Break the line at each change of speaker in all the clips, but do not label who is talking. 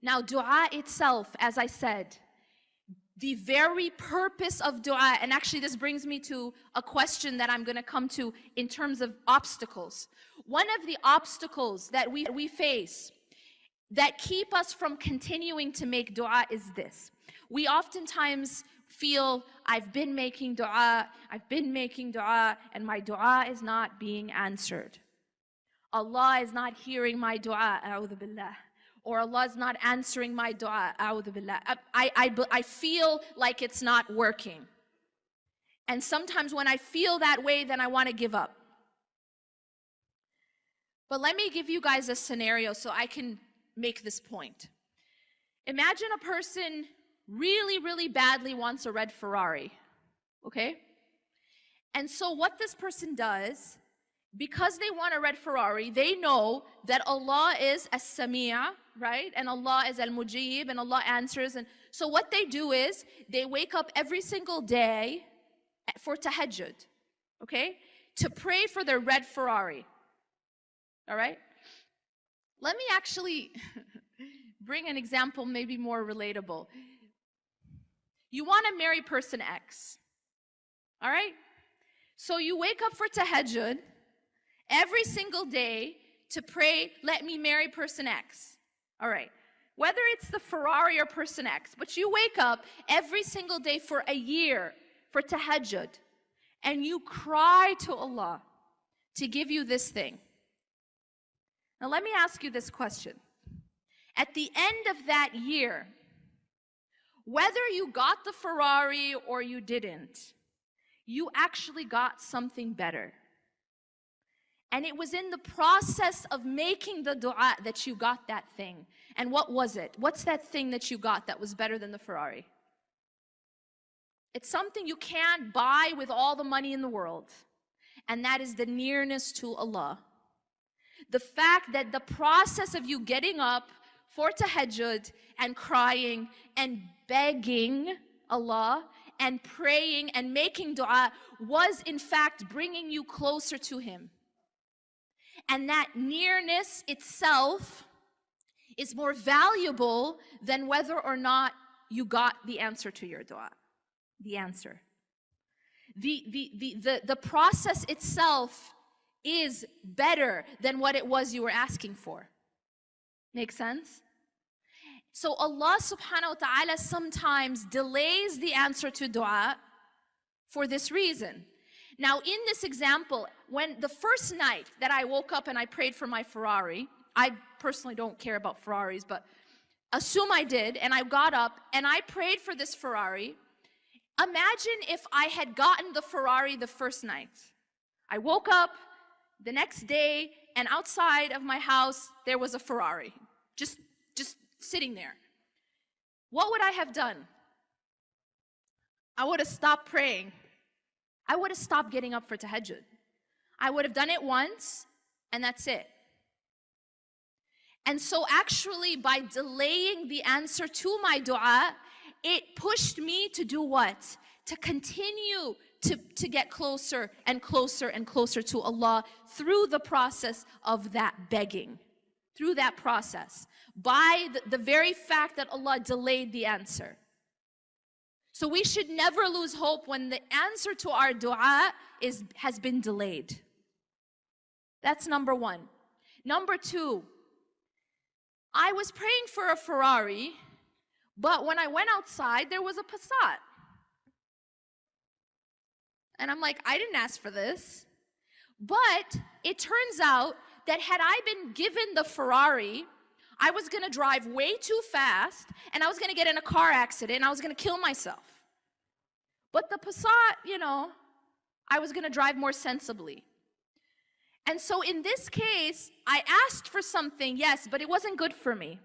Now, dua itself, as I said, the very purpose of dua, and actually this brings me to a question that I'm going to come to in terms of obstacles. One of the obstacles that we face that keep us from continuing to make dua is this. We oftentimes feel, I've been making dua, and my dua is not being answered. Allah is not hearing my dua, a'udhu billah. Or Allah is not answering my dua, a'udhu billah. I feel like it's not working. And sometimes when I feel that way, then I want to give up. But let me give you guys a scenario so I can make this point. Imagine a person really, really badly wants a red Ferrari, okay? And so what this person does, because they want a red Ferrari, they know that Allah is as-Sami', right? And Allah is al-Mujib, and Allah answers. And so what they do is, they wake up every single day for tahajjud, okay? To pray for their red Ferrari, all right? Let me actually bring an example maybe more relatable. You want to marry person X, all right? So you wake up for tahajjud every single day to pray, let me marry person X, all right? Whether it's the Ferrari or person X, but you wake up every single day for a year for tahajjud, and you cry to Allah to give you this thing. Now let me ask you this question. At the end of that year, whether you got the Ferrari or you didn't, you actually got something better. And it was in the process of making the dua that you got that thing. And what was it? What's that thing that you got that was better than the Ferrari? It's something you can't buy with all the money in the world. And that is the nearness to Allah. The fact that the process of you getting up for tahajjud and crying and begging Allah and praying and making dua was in fact bringing you closer to Him. And that nearness itself is more valuable than whether or not you got the answer to your dua. The answer. The process itself is better than what it was you were asking for. Make sense? So Allah subhanahu wa ta'ala sometimes delays the answer to dua for this reason. Now in this example, when the first night that I woke up and I prayed for my Ferrari, I personally don't care about Ferraris, but assume I did, and I got up and I prayed for this Ferrari. Imagine if I had gotten the Ferrari the first night. I woke up the next day, and outside of my house, there was a Ferrari, just sitting there. What would I have done? I would have stopped praying. I would have stopped getting up for tahajjud. I would have done it once, and that's it. And so actually, by delaying the answer to my dua, it pushed me to do what? To continue to get closer and closer and closer to Allah through the process of that begging, through that process, by the very fact that Allah delayed the answer. So we should never lose hope when the answer to our dua has been delayed. That's number one. Number two, I was praying for a Ferrari, but when I went outside, there was a Passat. And I'm like, I didn't ask for this. But it turns out that had I been given the Ferrari, I was gonna drive way too fast, and I was gonna get in a car accident, and I was gonna kill myself. But the Passat, you know, I was gonna drive more sensibly. And so in this case, I asked for something, yes, but it wasn't good for me.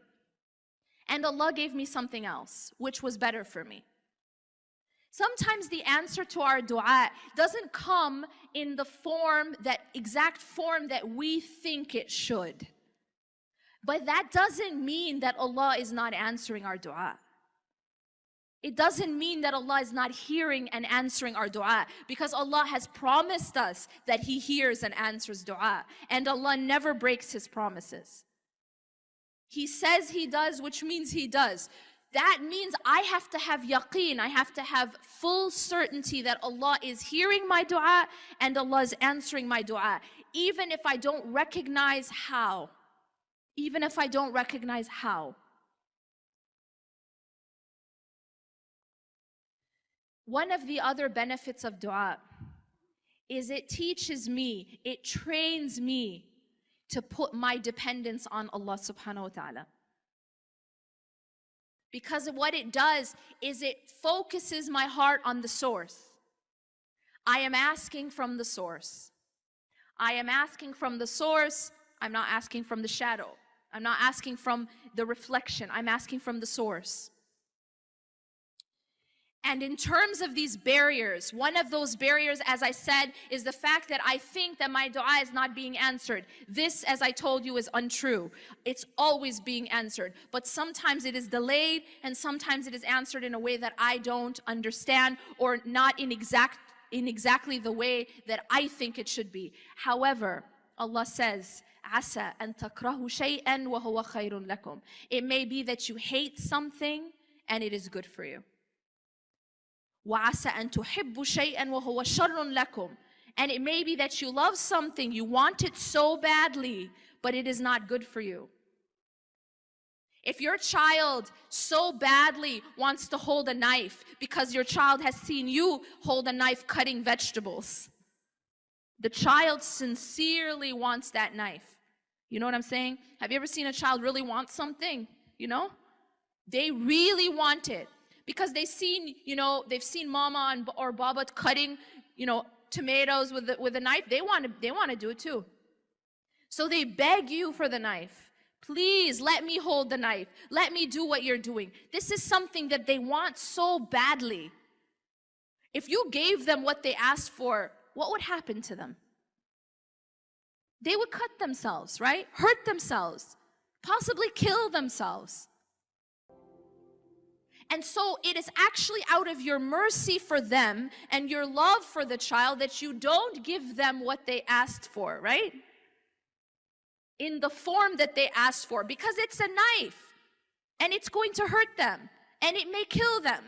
And Allah gave me something else, which was better for me. Sometimes the answer to our dua doesn't come in the exact form that we think it should. But that doesn't mean that Allah is not answering our dua. It doesn't mean that Allah is not hearing and answering our dua, because Allah has promised us that He hears and answers dua, and Allah never breaks His promises. He says he does, which means he does. That means I have to have yaqeen, I have to have full certainty that Allah is hearing my dua and Allah is answering my dua, even if I don't recognize how. Even if I don't recognize how. One of the other benefits of dua is it teaches me, it trains me to put my dependence on Allah subhanahu wa ta'ala. Because what it does is it focuses my heart on the source. I am asking from the source. I am asking from the source. I'm not asking from the shadow. I'm not asking from the reflection. I'm asking from the source. And in terms of these barriers, one of those barriers, as I said, is the fact that I think that my dua is not being answered. This, as I told you, is untrue. It's always being answered. But sometimes it is delayed, and sometimes it is answered in a way that I don't understand, or not in exactly the way that I think it should be. However, Allah says, عَسَى أَن تَكْرَهُ شَيْئًا وَهُوَ خَيْرٌ لَكُمْ. It may be that you hate something, and it is good for you. وَعَسَى أَن تُحِبُّ شَيْئًا وَهُوَ شَرٌ لَكُمْ. And it may be that you love something, you want it so badly, but it is not good for you. If your child so badly wants to hold a knife because your child has seen you hold a knife cutting vegetables, the child sincerely wants that knife. You know what I'm saying? Have you ever seen a child really want something? You know? They really want it. Because they've seen, they've seen mama or baba cutting, tomatoes with a knife. They want to do it too. So they beg you for the knife. Please let me hold the knife. Let me do what you're doing. This is something that they want so badly. If you gave them what they asked for, what would happen to them? They would cut themselves, right? Hurt themselves, possibly kill themselves. And so it is actually out of your mercy for them and your love for the child that you don't give them what they asked for, right? In the form that they asked for, because it's a knife and it's going to hurt them and it may kill them.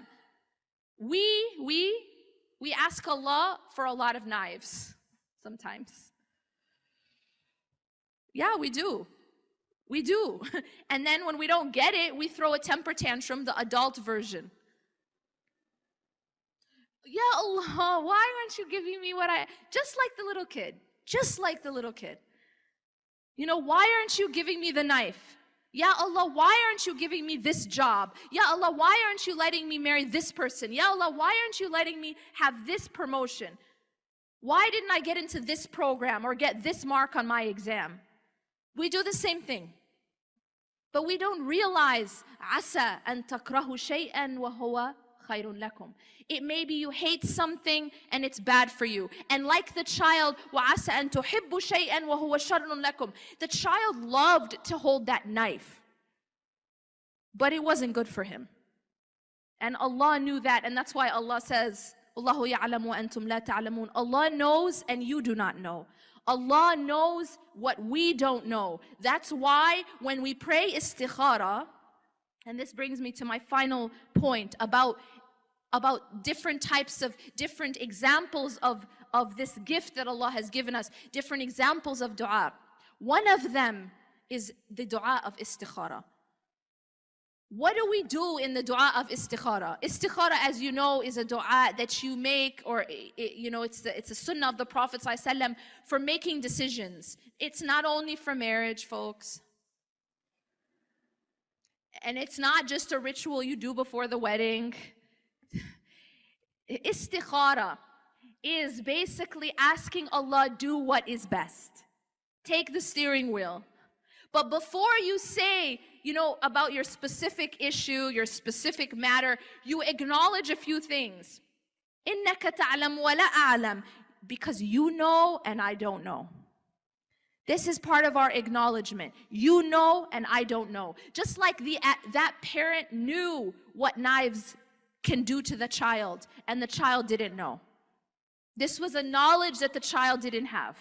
We ask Allah for a lot of knives sometimes. Yeah, we do. We do. And then when we don't get it, we throw a temper tantrum, the adult version. Ya Allah, why aren't you giving me what just like the little kid. Just like the little kid. Why aren't you giving me the knife? Ya Allah, why aren't you giving me this job? Ya Allah, why aren't you letting me marry this person? Ya Allah, why aren't you letting me have this promotion? Why didn't I get into this program or get this mark on my exam? We do the same thing. But we don't realize عَسَى أَن تَكْرَهُ شَيْئًا وَهُوَ خَيْرٌ لَكُمْ. It may be you hate something and it's bad for you. And like the child, وَعَسَى أَن تُحِبُّ شَيْئًا وَهُوَ شَرٌ لَكُمْ. The child loved to hold that knife, but it wasn't good for him. And Allah knew that, and that's why Allah says, وَاللَّهُ يَعْلَمُ وَأَنْتُمْ لَا تَعْلَمُونَ. Allah knows and you do not know. Allah knows what we don't know. That's why when we pray istikhara, and this brings me to my final point about different examples of this gift that Allah has given us, different examples of dua. One of them is the dua of istikhara. What do we do in the dua of istikhara? Istikhara, as you know, is a dua that you make, or it's a sunnah of the Prophet ﷺ for making decisions. It's not only for marriage, folks. And it's not just a ritual you do before the wedding. Istikhara is basically asking Allah, do what is best. Take the steering wheel. But before you say, about your specific issue, your specific matter, you acknowledge a few things. إِنَّكَ تَعْلَمُ وَلَا أَعْلَمُ. Because you know and I don't know. This is part of our acknowledgement. You know and I don't know. Just like that parent knew what knives can do to the child, and the child didn't know. This was a knowledge that the child didn't have.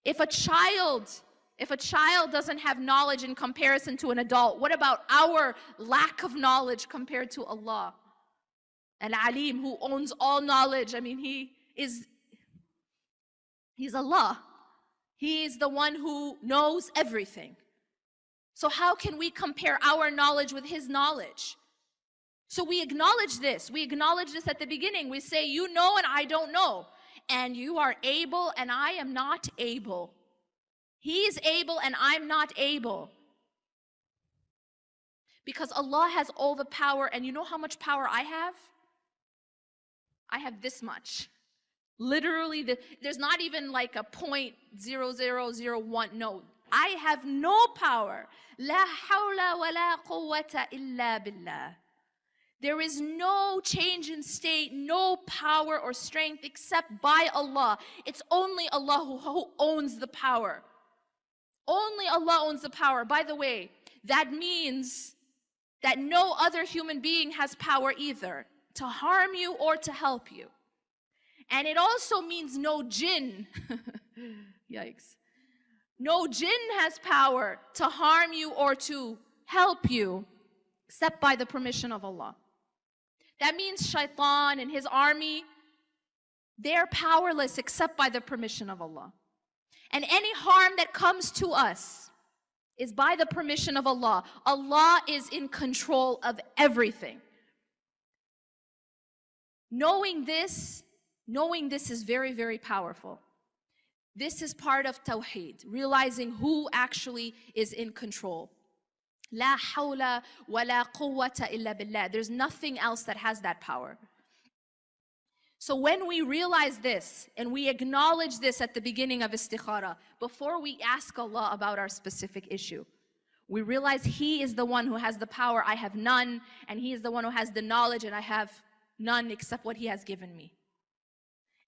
If a child If a child doesn't have knowledge in comparison to an adult, what about our lack of knowledge compared to Allah? Al-Alim, who owns all knowledge. I mean, He's Allah. He is the one who knows everything. So how can we compare our knowledge with His knowledge? So we acknowledge this. We acknowledge this at the beginning. We say, you know and I don't know. And you are able and I am not able. He is able and I'm not able. Because Allah has all the power, and you know how much power I have? I have this much. Literally, there's not even like a 0.0001. No, I have no power. La hawla wa la quwwata illa billah. There is no change in state, no power or strength except by Allah. It's only Allah who owns the power. Only Allah owns the power. By the way, that means that no other human being has power either to harm you or to help you. And it also means no jinn. Yikes. No jinn has power to harm you or to help you except by the permission of Allah. That means shaitan and his army, they're powerless except by the permission of Allah. And any harm that comes to us is by the permission of Allah. Allah is in control of everything. Knowing this is very, very powerful. This is part of Tawheed, realizing who actually is in control. La hawla wa la quwwata illa billah. There's nothing else that has that power. So when we realize this and we acknowledge this at the beginning of istikhara, before we ask Allah about our specific issue, we realize He is the one who has the power, I have none, and He is the one who has the knowledge, and I have none except what He has given me.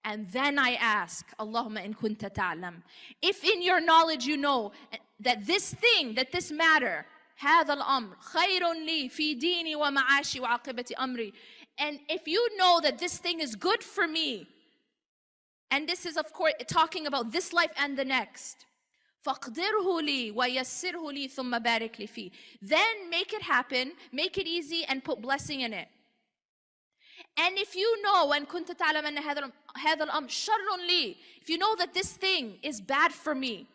And then I ask, Allahumma in kunta ta'lam. If in your knowledge you know that this thing, that this matter, هذا الأمر خير لي في ديني ومعاشي وعاقبة أمري. And if you know that this thing is good for me, and this is of course talking about this life and the next, فَقْدِرْهُ لِي وَيَسِّرْهُ لِي ثُمَّ بَارِكْ لِي فِيهِ. Then make it happen, make it easy, and put blessing in it. And if you know, and كنت تعلم أن هذا الأمر شر لي, if you know that this thing is bad for me,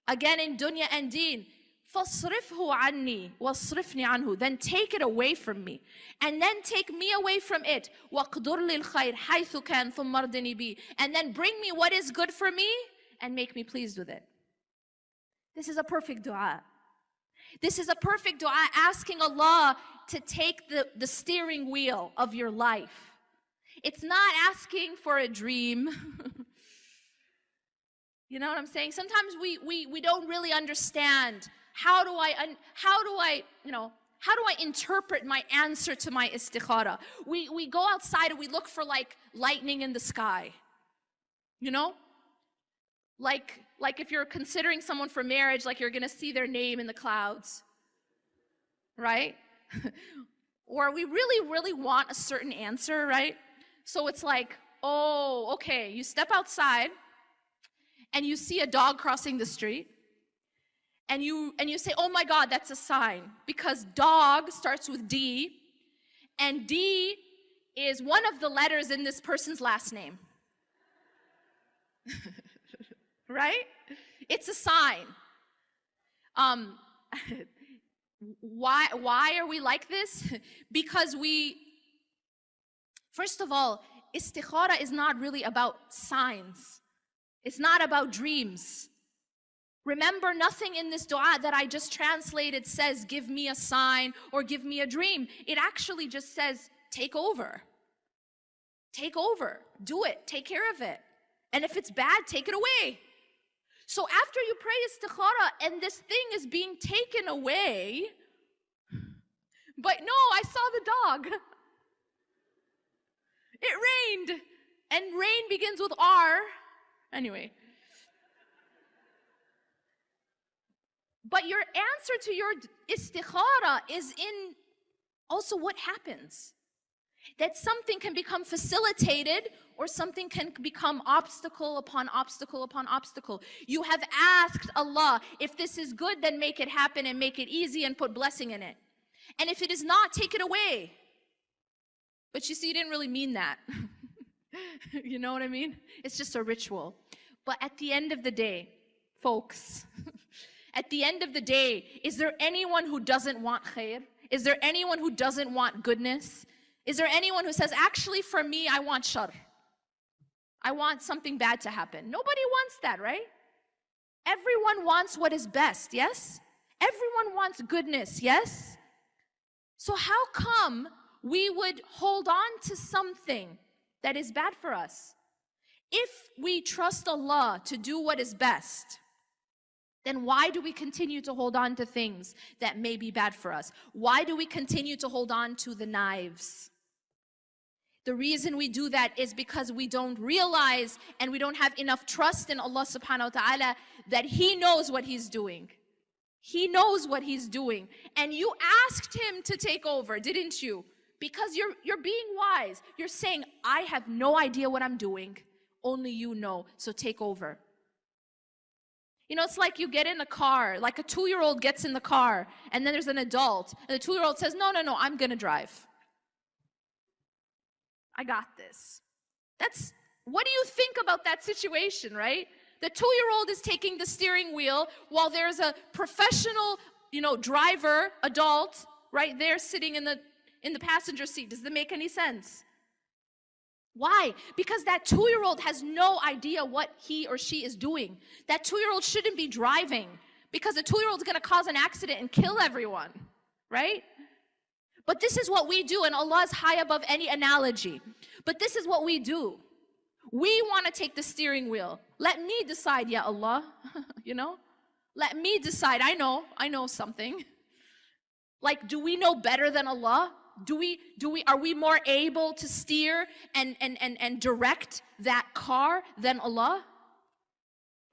again in dunya and deen, فَاصْرِفْهُ عَنِّي وَاصْرِفْنِي عَنْهُ. Then take it away from me, and then take me away from it. وَاقْدُرْ لِي الْخَيْرِ حَيْثُ كَانَ ثُمَّ ارْضِنِي بِهِ. And then bring me what is good for me, and make me pleased with it. This is a perfect dua. This is a perfect dua, asking Allah to take the steering wheel of your life. It's not asking for a dream. You know what I'm saying? Sometimes we don't really understand how do I interpret my answer to my istikhara. We go outside and we look for like lightning in the sky. You know? Like if you're considering someone for marriage, like you're gonna see their name in the clouds. Right? Or we really, really want a certain answer, right? So it's like, oh, okay, you step outside and you see a dog crossing the street, and you say, oh my God, that's a sign, because dog starts with D, and D is one of the letters in this person's last name. Right? It's a sign. Why are we like this? Because first of all, istikhara is not really about signs. It's not about dreams. Remember, nothing in this dua that I just translated says, give me a sign or give me a dream. It actually just says, take over. Take over. Do it. Take care of it. And if it's bad, take it away. So after you pray istikhara and this thing is being taken away, but no, I saw the dog. It rained, and rain begins with R. Anyway. But your answer to your istikhara is in also what happens. That something can become facilitated or something can become obstacle upon obstacle upon obstacle. You have asked Allah, if this is good, then make it happen and make it easy and put blessing in it. And if it is not, take it away. But you see, you didn't really mean that. You know what I mean? It's just a ritual. But at the end of the day, folks, at the end of the day, is there anyone who doesn't want khair? Is there anyone who doesn't want goodness? Is there anyone who says, actually for me, I want shar? I want something bad to happen. Nobody wants that, right? Everyone wants what is best, yes? Everyone wants goodness, yes? So how come we would hold on to something that is bad for us? If we trust Allah to do what is best, then why do we continue to hold on to things that may be bad for us? Why do we continue to hold on to the knives? The reason we do that is because we don't realize and we don't have enough trust in Allah subhanahu wa ta'ala that He knows what He's doing. He knows what He's doing. And you asked Him to take over, didn't you? Because you're being wise. You're saying, I have no idea what I'm doing. Only you know, so take over. You know, it's like you get in a car, like a 2-year-old gets in the car, and then there's an adult, and the 2-year-old says, no, I'm gonna drive. I got this. What do you think about that situation, right? The 2-year-old is taking the steering wheel while there's a professional, driver, adult, right there sitting in the passenger seat. Does that make any sense? Why? Because that 2-year-old has no idea what he or she is doing. That 2-year-old shouldn't be driving because the 2-year-old is going to cause an accident and kill everyone, right? But this is what we do, and Allah is high above any analogy. But this is what we do. We want to take the steering wheel. Let me decide, ya Allah, Let me decide. I know something. Like, do we know better than Allah? Are we more able to steer and direct that car than Allah?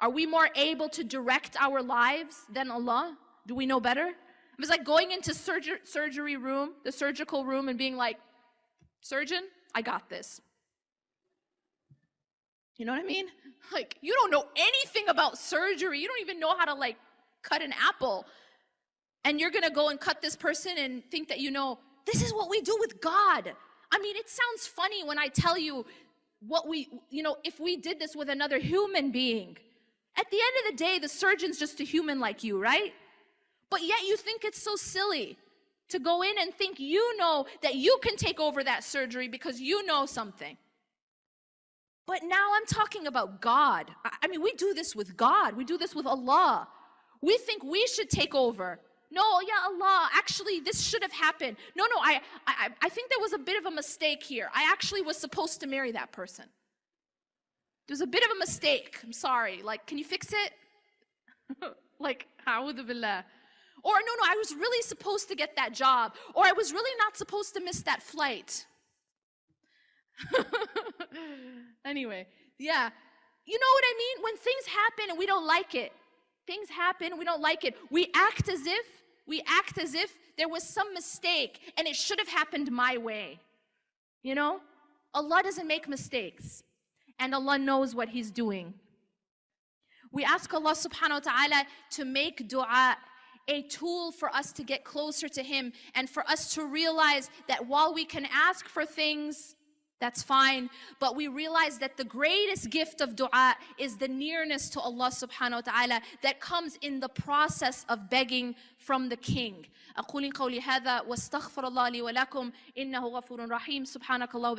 Are we more able to direct our lives than Allah? Do we know better? It was like going into surgery room, the surgical room, and being like, surgeon, I got this. You know what I mean? Like, you don't know anything about surgery. You don't even know how to cut an apple. And you're gonna go and cut this person and think that this is what we do with God. I mean, it sounds funny when I tell you if we did this with another human being. At the end of the day, the surgeon's just a human like you, right? But yet you think it's so silly to go in and think that you can take over that surgery because you know something. But now I'm talking about God. I mean, we do this with God. We do this with Allah. We think we should take over. No, ya Allah, actually this should have happened. No, I think there was a bit of a mistake here. I actually was supposed to marry that person. There's a bit of a mistake. I'm sorry. Can you fix it? A'udhu billah. Or no, I was really supposed to get that job. Or I was really not supposed to miss that flight. Anyway, yeah. You know what I mean? When things happen and we don't like it, we act as if there was some mistake and it should have happened my way. Allah doesn't make mistakes, and Allah knows what He's doing. We ask Allah subhanahu wa ta'ala to make dua a tool for us to get closer to Him, and for us to realize that while we can ask for things, that's fine, but we realize that the greatest gift of dua is the nearness to Allah subhanahu wa ta'ala that comes in the process of begging from the King. أقول قولي هذا واستغفر الله لي ولكم إنه غفور رحيم سبحانك الله